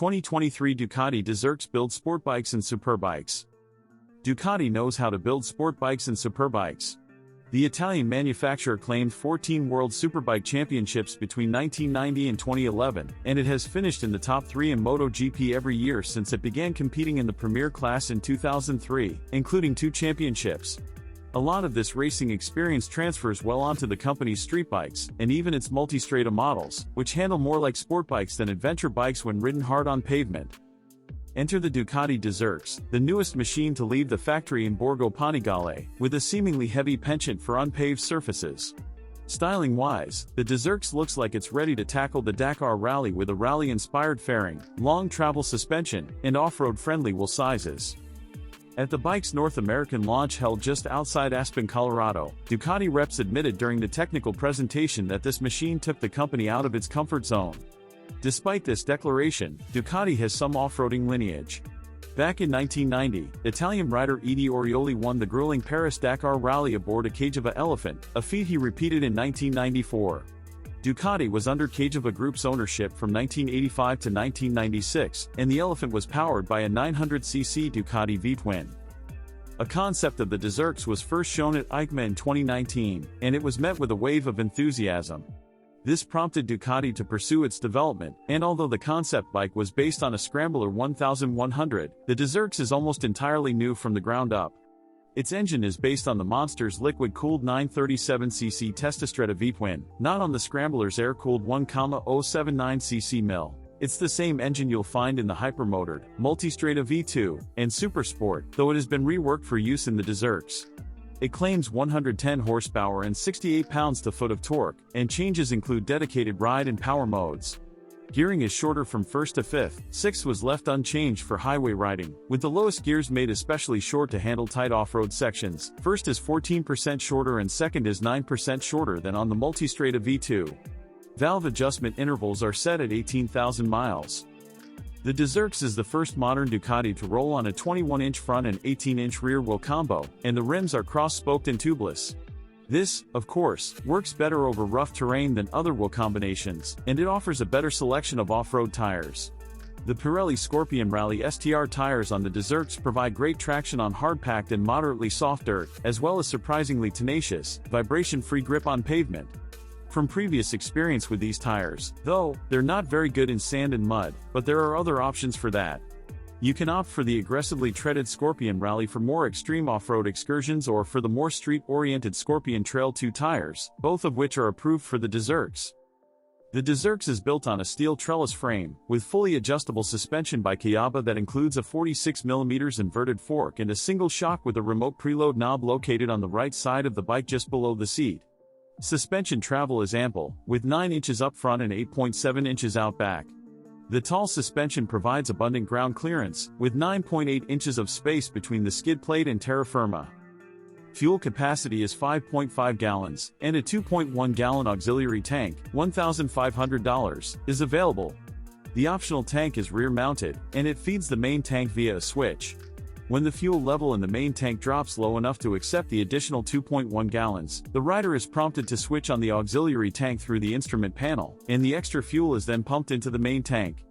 2023 Ducati DesertX builds sportbikes and superbikes. Ducati knows how to build sportbikes and superbikes. The Italian manufacturer claimed 14 World Superbike championships between 1990 and 2011, and it has finished in the top 3 in MotoGP every year since it began competing in the Premier class in 2003, including 2 championships. A lot of this racing experience transfers well onto the company's streetbikes, and even its Multistrada models, which handle more like sportbikes than adventure bikes when ridden hard on pavement. Enter the Ducati DesertX, the newest machine to leave the factory in Borgo Panigale, with a seemingly heavy penchant for unpaved surfaces. Styling-wise, the DesertX looks like it's ready to tackle the Dakar Rally with a rally-inspired fairing, long travel suspension, and off-road friendly wheel sizes. At the bike's North American launch held just outside Aspen, Colorado, Ducati reps admitted during the technical presentation that this machine took the company out of its comfort zone. Despite this declaration, Ducati has some off-roading lineage. Back in 1990, Italian rider Edi Orioli won the grueling Paris-Dakar Rally aboard a Cagiva Elefant, a feat he repeated in 1994. Ducati was under Cagiva Group's ownership from 1985 to 1996, and the Elefant was powered by a 900cc Ducati V-Twin. A concept of the DesertX was first shown at EICMA in 2019, and it was met with a wave of enthusiasm. This prompted Ducati to pursue its development, and although the concept bike was based on a Scrambler 1100, the DesertX is almost entirely new from the ground up. Its engine is based on the Monster's liquid-cooled 937cc Testastrada V-Twin, not on the Scrambler's air-cooled 1,079cc mill. It's the same engine you'll find in the hypermotored Multistrada V2 and Supersport, though it has been reworked for use in the DesertX. It claims 110 horsepower and 68 pounds-to-foot of torque, and changes include dedicated ride and power modes. Gearing is shorter from 1st to 5th, 6th was left unchanged for highway riding, with the lowest gears made especially short to handle tight off-road sections. 1st is 14% shorter and 2nd is 9% shorter than on the Multistrada V2. Valve adjustment intervals are set at 18,000 miles. The DesertX is the first modern Ducati to roll on a 21-inch front and 18-inch rear wheel combo, and the rims are cross-spoked and tubeless. This, of course, works better over rough terrain than other wheel combinations, and it offers a better selection of off-road tires. The Pirelli Scorpion Rally STR tires on the DesertX provide great traction on hard-packed and moderately soft dirt, as well as surprisingly tenacious, vibration-free grip on pavement. From previous experience with these tires, though, they're not very good in sand and mud, but there are other options for that. You can opt for the aggressively treaded Scorpion Rally for more extreme off-road excursions or for the more street-oriented Scorpion Trail 2 tires, both of which are approved for the DesertX. The DesertX is built on a steel trellis frame, with fully adjustable suspension by Cagiva that includes a 46mm inverted fork and a single shock with a remote preload knob located on the right side of the bike just below the seat. Suspension travel is ample, with 9 inches up front and 8.7 inches out back. The tall suspension provides abundant ground clearance, with 9.8 inches of space between the skid plate and terra firma. Fuel capacity is 5.5 gallons, and a 2.1-gallon auxiliary tank, $1,500, is available. The optional tank is rear-mounted, and it feeds the main tank via a switch. When the fuel level in the main tank drops low enough to accept the additional 2.1 gallons, the rider is prompted to switch on the auxiliary tank through the instrument panel, and the extra fuel is then pumped into the main tank.